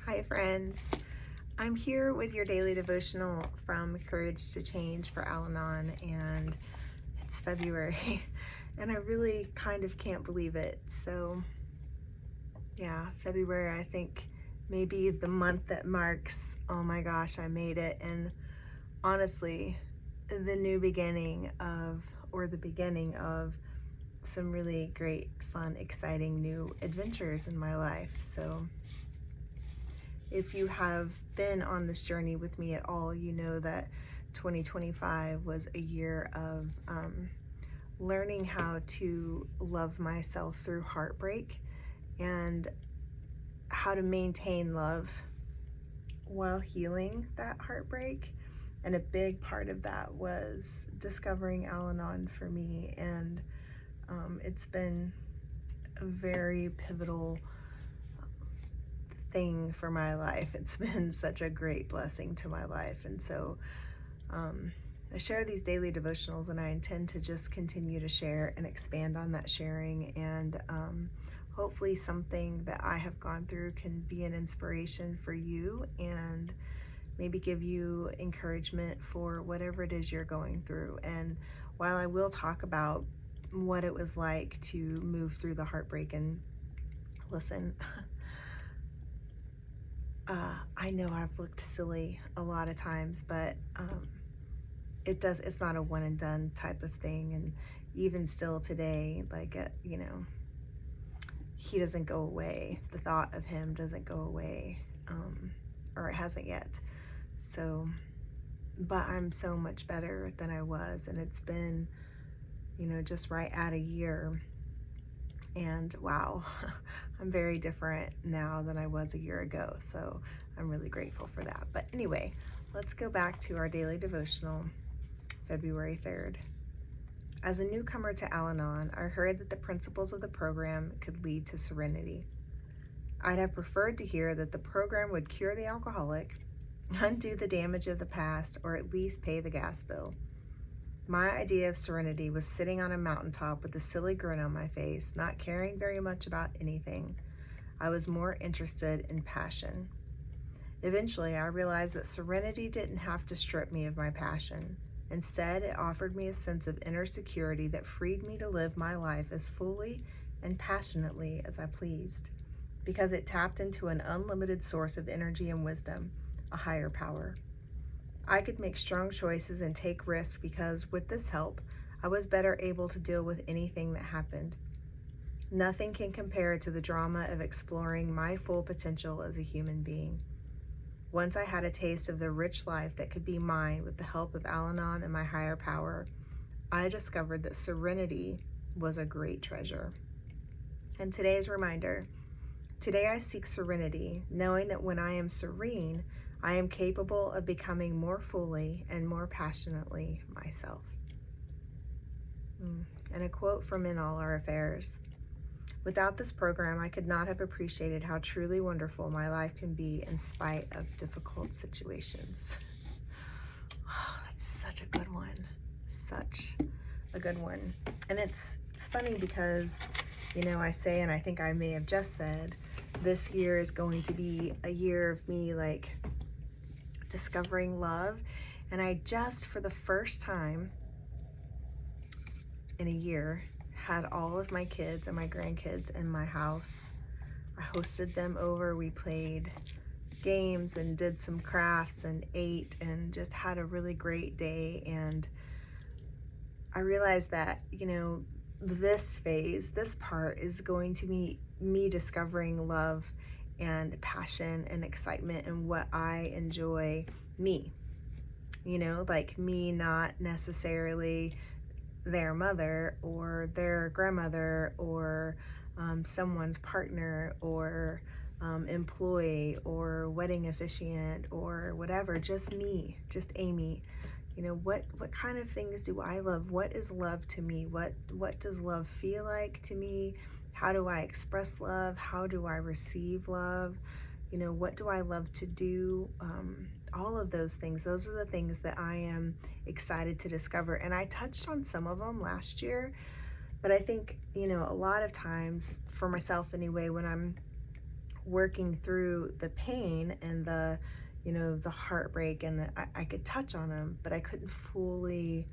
Hi, friends. I'm here with your daily devotional from Courage to Change for Al-Anon, and it's February, and I really kind of can't believe it. So, yeah, February, I think maybe the month that marks, oh my gosh, I made it. And honestly, the new beginning of, or the beginning of some really great, fun, exciting new adventures in my life. So, if you have been on this journey with me at all, you know that 2025 was a year of learning how to love myself through heartbreak and how to maintain love while healing that heartbreak. And a big part of that was discovering Al-Anon for me. And it's been a very pivotal thing for my life. It's been such a great blessing to my life. And so I share these daily devotionals, and I intend to just continue to share and expand on that sharing. And hopefully something that I have gone through can be an inspiration for you and maybe give you encouragement for whatever it is you're going through. And while I will talk about what it was like to move through the heartbreak, and listen, I know I've looked silly a lot of times, but it's not a one and done type of thing. And even still today, like, he doesn't go away. The thought of him doesn't go away, or it hasn't yet. So, but I'm so much better than I was. And it's been, just right at a year. And wow, I'm very different now than I was a year ago. So I'm really grateful for that. But anyway, let's go back to our daily devotional, February 3rd. As a newcomer to Al-Anon, I heard that the principles of the program could lead to serenity. I'd have preferred to hear that the program would cure the alcoholic, undo the damage of the past, or at least pay the gas bill. My idea of serenity was sitting on a mountaintop with a silly grin on my face, not caring very much about anything. I was more interested in passion. Eventually, I realized that serenity didn't have to strip me of my passion. Instead, it offered me a sense of inner security that freed me to live my life as fully and passionately as I pleased, because it tapped into an unlimited source of energy and wisdom, a higher power. I could make strong choices and take risks because, with this help, I was better able to deal with anything that happened. Nothing can compare to the drama of exploring my full potential as a human being. Once I had a taste of the rich life that could be mine with the help of Al-Anon and my higher power, I discovered that serenity was a great treasure. And today's reminder: today I seek serenity, knowing that when I am serene, I am capable of becoming more fully and more passionately myself. And a quote from In All Our Affairs: without this program, I could not have appreciated how truly wonderful my life can be in spite of difficult situations. Oh, that's such a good one. Such a good one. And it's funny because, I say, and I think I may have just said, this year is going to be a year of me discovering love. And I just, for the first time in a year, had all of my kids and my grandkids in my house. I hosted them over. We played games and did some crafts and ate and just had a really great day. And I realized that, this phase, this part is going to be me discovering love and passion and excitement and what I enjoy, me. Like me, not necessarily their mother or their grandmother or someone's partner or employee or wedding officiant or whatever, just me, just Amy. What kind of things do I love? What is love to me? What does love feel like to me? How do I express love? How do I receive love? What do I love to do? All of those things. Those are the things that I am excited to discover. And I touched on some of them last year, but I think, a lot of times, for myself anyway, when I'm working through the pain and the, the heartbreak, and I could touch on them, but I couldn't fully,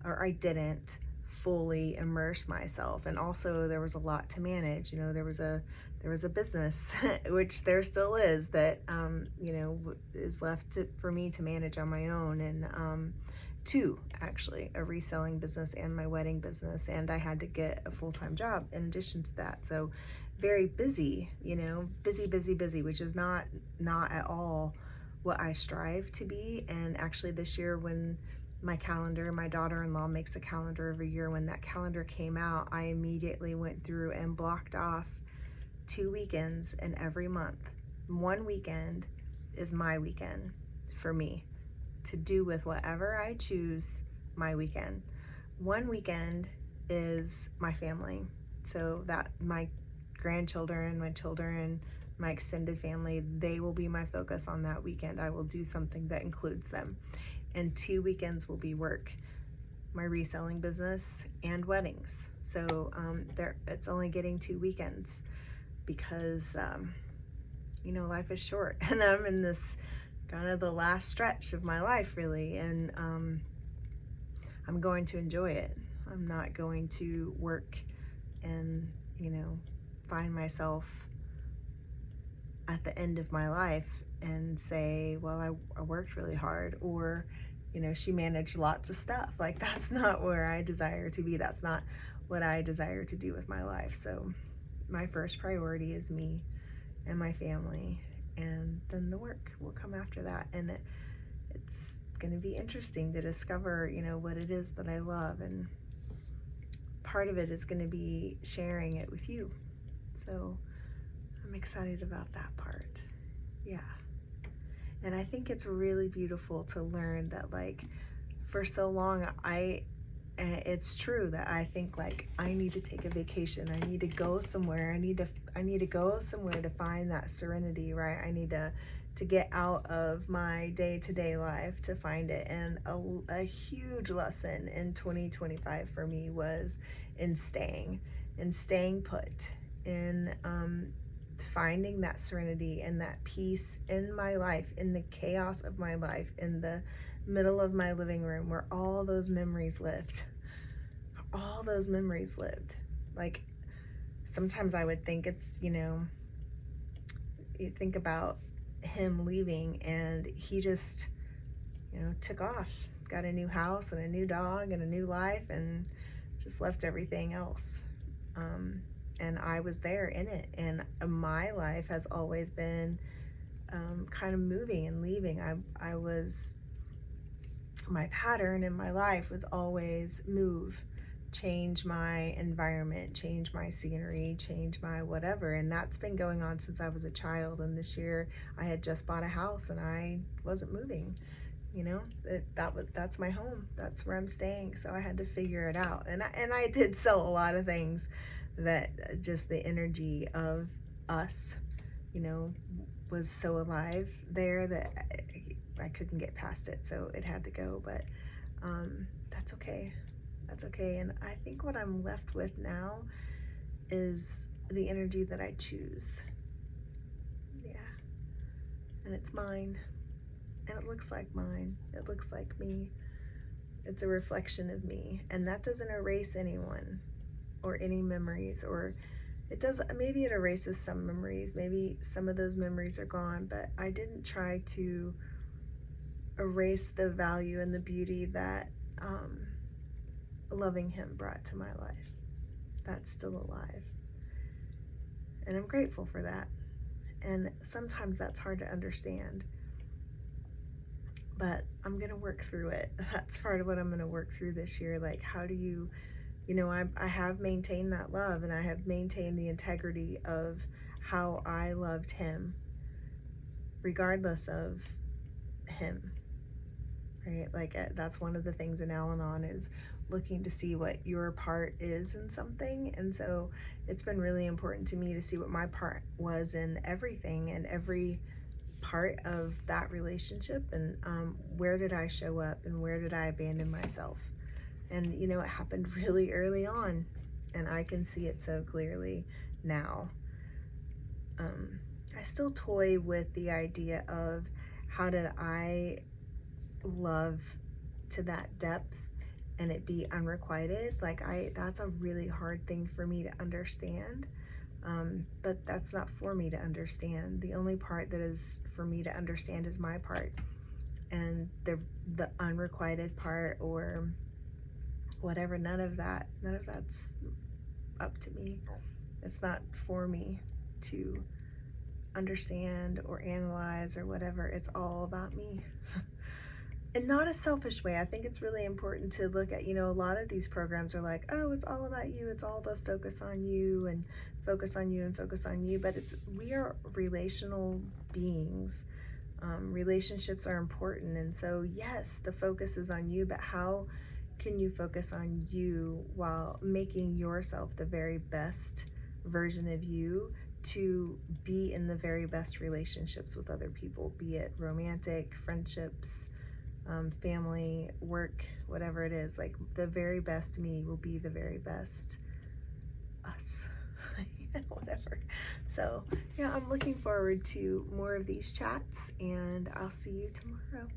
or I didn't fully immerse myself. And also there was a lot to manage. There was a business, which there still is, that is left for me to manage on my own, and two, actually, a reselling business and my wedding business, and I had to get a full-time job in addition to that. So very busy, busy, busy, busy, which is not at all what I strive to be. And actually this year, when my daughter-in-law makes a calendar every year, when that calendar came out, I immediately went through and blocked off 2 weekends in every month. One weekend is my weekend for me to do with whatever I choose my weekend. One weekend is my family. So that my grandchildren, my children, my extended family, they will be my focus on that weekend. I will do something that includes them. And 2 weekends will be work, my reselling business, and weddings. So it's only getting 2 weekends because life is short, and I'm in this kind of the last stretch of my life, really, and I'm going to enjoy it. I'm not going to work and find myself at the end of my life and say, well, I worked really hard, or she managed lots of stuff. Like, that's not where I desire to be. That's not what I desire to do with my life. So my first priority is me and my family, and then the work will come after that. And it's going to be interesting to discover what it is that I love, and part of it is going to be sharing it with you. So I'm excited about that part. Yeah. And I think it's really beautiful to learn that, like, for so long it's true that I think, like, I need to take a vacation. I need to go somewhere. I need to go somewhere to find that serenity, right? I need to get out of my day-to-day life to find it. And a huge lesson in 2025 for me was in staying put, in finding that serenity and that peace in my life, in the chaos of my life, in the middle of my living room, where all those memories lived. Like, sometimes I would think it's, you think about him leaving, and he just, took off, got a new house and a new dog and a new life, and just left everything else. And I was there in it, and my life has always been kind of moving and leaving. My pattern in my life was always move, change my environment, change my scenery, change my whatever. And that's been going on since I was a child. And this year I had just bought a house and I wasn't moving. That's my home. That's where I'm staying. So I had to figure it out. And I did sell a lot of things that just the energy of us, was so alive there that I couldn't get past it. So it had to go. But that's okay. That's okay. And I think what I'm left with now is the energy that I choose. Yeah. And it's mine. And it looks like mine. It looks like me. It's a reflection of me. And that doesn't erase anyone or any memories, or it does. Maybe it erases some memories. Maybe some of those memories are gone, but I didn't try to erase the value and the beauty that loving him brought to my life. That's still alive. And I'm grateful for that. And sometimes that's hard to understand. But I'm going to work through it. That's part of what I'm going to work through this year. Like, how do you, I have maintained that love, and I have maintained the integrity of how I loved him, regardless of him, right? Like, that's one of the things in Al-Anon, is looking to see what your part is in something. And so it's been really important to me to see what my part was in everything, and every part of that relationship, and where did I show up, and where did I abandon myself. And it happened really early on, and I can see it so clearly now. I still toy with the idea of how did I love to that depth and it be unrequited. Like that's a really hard thing for me to understand. But that's not for me to understand. The only part that is for me to understand is my part, and the unrequited part or whatever. None of that's up to me. It's not for me to understand or analyze or whatever. It's all about me. And not a selfish way. I think it's really important to look at, a lot of these programs are like, oh, it's all about you. It's all the focus on you and focus on you and focus on you. But we are relational beings. Relationships are important. And so, yes, the focus is on you, but how can you focus on you while making yourself the very best version of you to be in the very best relationships with other people, be it romantic, friendships, family, work, whatever it is. Like the very best me will be the very best us. Whatever. So, yeah, I'm looking forward to more of these chats, and I'll see you tomorrow.